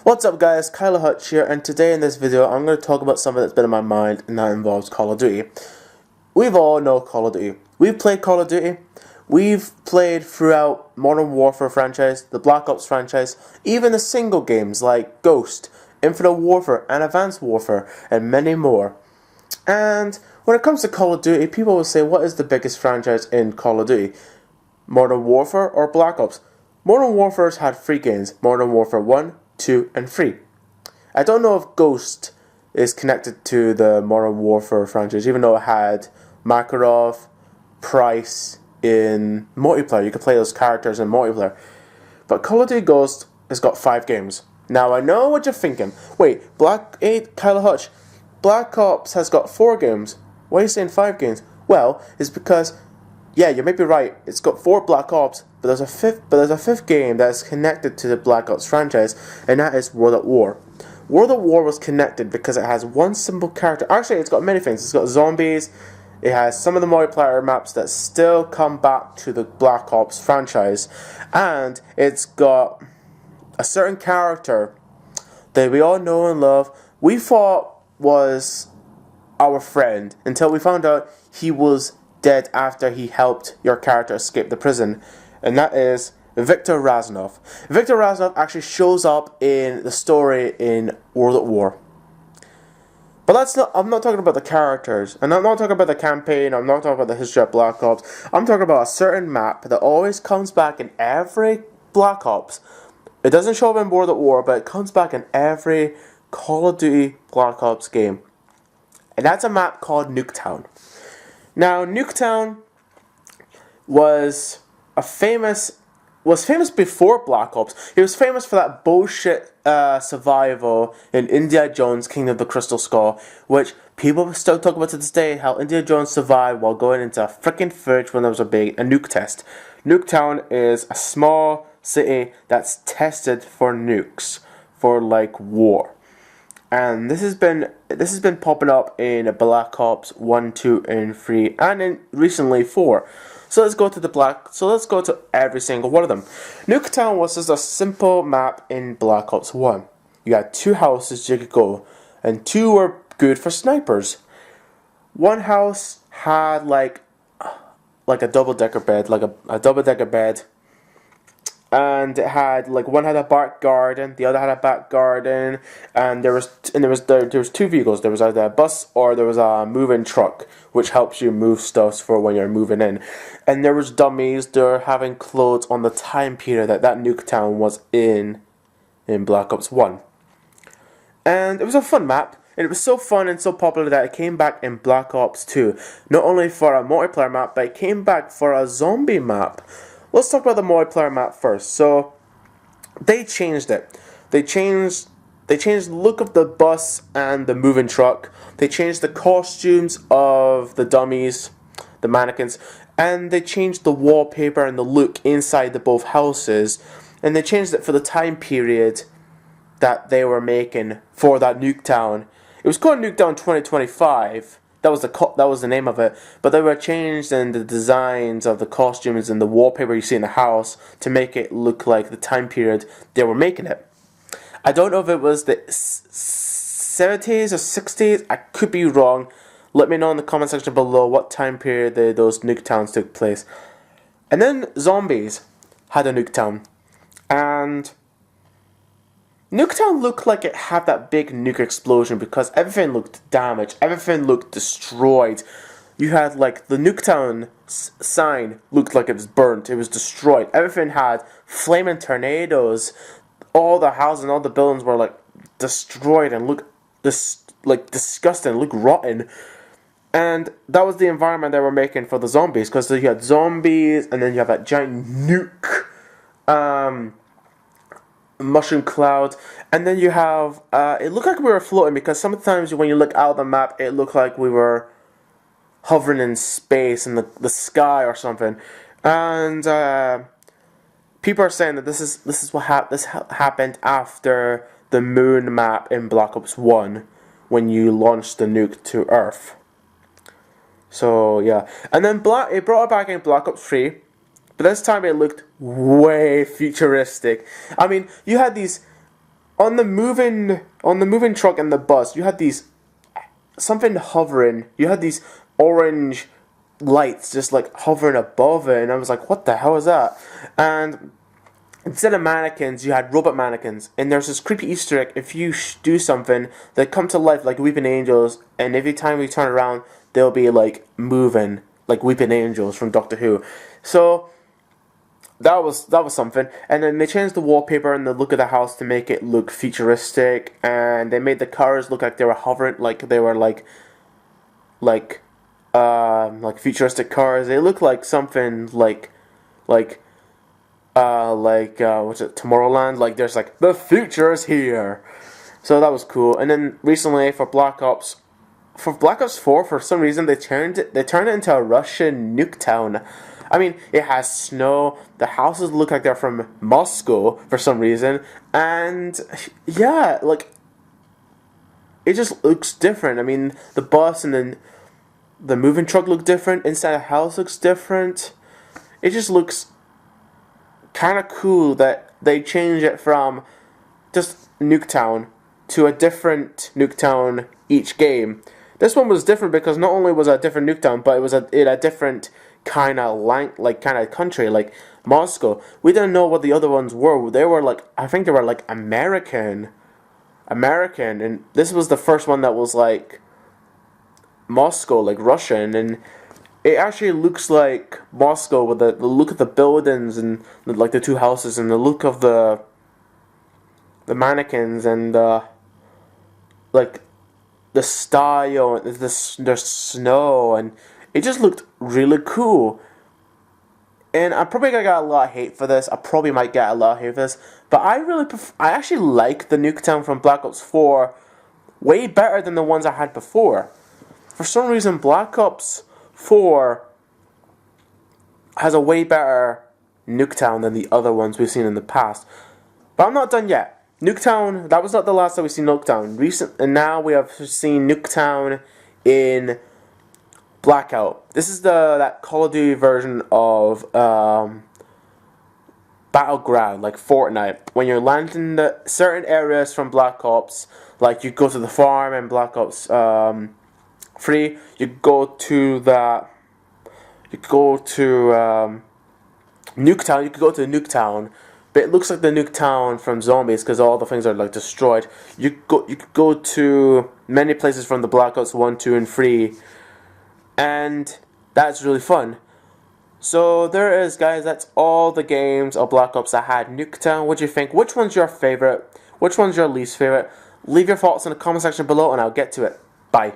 What's up guys, Kyla Hutch here, and today in this video I'm going to talk about something that's been in my mind, and that involves Call of Duty. We've all know Call of Duty. We've played Call of Duty. We've played throughout Modern Warfare franchise, the Black Ops franchise, even the single games like Ghost, Infinite Warfare, and Advanced Warfare, and many more. And when it comes to Call of Duty, people will say, what is the biggest franchise in Call of Duty? Modern Warfare or Black Ops? Modern Warfare's had 3 games, Modern Warfare 1, 2, and 3. I don't know if Ghost is connected to the Modern Warfare franchise, even though it had Makarov, Price in multiplayer. You could play those characters in multiplayer. But Call of Duty Ghost has got 5 games. Now I know what you're thinking. Wait, Kyla Hutch, Black Ops has got 4 games. Why are you saying 5 games? Well, it's because, yeah, you may be right. It's got 4 Black Ops, but there's a fifth game that is connected to the Black Ops franchise, and that is World at War. World at War was connected because it has one simple character. Actually, it's got many things. It's got zombies. It has some of the multiplayer maps that still come back to the Black Ops franchise, and it's got a certain character that we all know and love. We thought was our friend until we found out he was dead after he helped your character escape the prison, and that is Viktor Razanov. Viktor Razanov actually shows up in the story in World at War. But I'm not talking about the characters, and I'm not talking about the campaign, I'm not talking about the history of Black Ops. I'm talking about a certain map that always comes back in every Black Ops. It doesn't show up in World at War, but it comes back in every Call of Duty Black Ops game. And that's a map called Nuketown. Now, Nuketown was famous before Black Ops. It was famous for that bullshit survival in Indiana Jones' Kingdom of the Crystal Skull, which people still talk about to this day, how Indiana Jones survived while going into a freaking fridge when there was a nuke test. Nuketown is a small city that's tested for nukes, for like war. And this has been popping up in Black Ops 1, 2, and 3, and in recently 4. So let's go to every single one of them. Nuketown was just a simple map in Black Ops 1. You had 2 houses you could go, and 2 were good for snipers. One house had like a double-decker bed, and it had one had a back garden, the other had a back garden, and there was 2 vehicles. There was either a bus or there was a moving truck, which helps you move stuff for when you're moving in. And there was dummies. They're having clothes on the time period that Nuketown was in Black Ops 1. And it was a fun map. And it was so fun and so popular that it came back in Black Ops 2. Not only for a multiplayer map, but it came back for a zombie map. Let's talk about the multiplayer map first. So, they changed it. They changed the look of the bus and the moving truck. They changed the costumes of the dummies, the mannequins, and they changed the wallpaper and the look inside the both houses. And they changed it for the time period that they were making for that Nuketown. It was called Nuketown 2025. That was the name of it, but they were changed in the designs of the costumes and the wallpaper you see in the house to make it look like the time period they were making it. I don't know if it was the 70s or 60s. I could be wrong. Let me know in the comment section below what time period those Nuketowns took place. And then Zombies had a Nuketown, and Nuketown looked like it had that big nuke explosion because everything looked damaged, everything looked destroyed. You had the Nuketown sign looked like it was burnt, it was destroyed. Everything had flaming tornadoes. All the houses and all the buildings were destroyed and looked disgusting, looked rotten. And that was the environment they were making for the zombies, because you had zombies and then you have that giant nuke mushroom cloud, and then you have it looked like we were floating, because sometimes when you look out the map it looked like we were hovering in space in the sky or something. And people are saying that this happened after the moon map in Black Ops 1 when you launched the nuke to Earth. So yeah, and then it brought it back in Black Ops 3. But this time it looked way futuristic. I mean, you had these on the moving truck and the bus, you had these something hovering. You had these orange lights just like hovering above it, and I was like, what the hell is that? And instead of mannequins, you had robot mannequins. And there's this creepy Easter egg. If you do something, they come to life like weeping angels, and every time you turn around, they'll be like moving like weeping angels from Doctor Who. So that was something. And then they changed the wallpaper and the look of the house to make it look futuristic, and they made the cars look like they were hovering, like they were like futuristic cars. They look like something like what's it, Tomorrowland? Like there's like the future is here. So that was cool. And then recently for Black Ops 4, for some reason they turned it into a Russian nuketown. I mean, it has snow. The houses look like they're from Moscow for some reason, and yeah, like it just looks different. I mean, the bus and then the moving truck look different. Inside the house looks different. It just looks kind of cool that they change it from just Nuketown to a different Nuketown each game. This one was different because not only was it a different Nuketown, but it was in a different kind of country, like Moscow. We didn't know what the other ones were. They were like, I think they were like American, and this was the first one that was like Moscow, like Russian, and it actually looks like Moscow with the look of the buildings and like the two houses and the look of the mannequins and like the style and the snow, and it just looked really cool. And I'm probably gonna get a lot of hate for this. I probably might get a lot of hate for this, but I actually like the Nuketown from Black Ops 4 way better than the ones I had before. For some reason, Black Ops 4 has a way better Nuketown than the other ones we've seen in the past. But I'm not done yet. Nuketown, that was not the last time we've seen Nuketown. And now we have seen Nuketown in Blackout. This is that Call of Duty version of Battleground, like Fortnite. When you're landing the certain areas from Black Ops, like you go to the farm in Black Ops 3, you go to Nuketown. You could go to Nuketown, but it looks like the Nuketown from Zombies because all the things are like destroyed. You could go to many places from the Black Ops 1, 2, and 3, and that's really fun. So there it is, guys. That's all the games of Black Ops that had Nuketown. What do you think? Which one's your favorite? Which one's your least favorite? Leave your thoughts in the comment section below, and I'll get to it. Bye.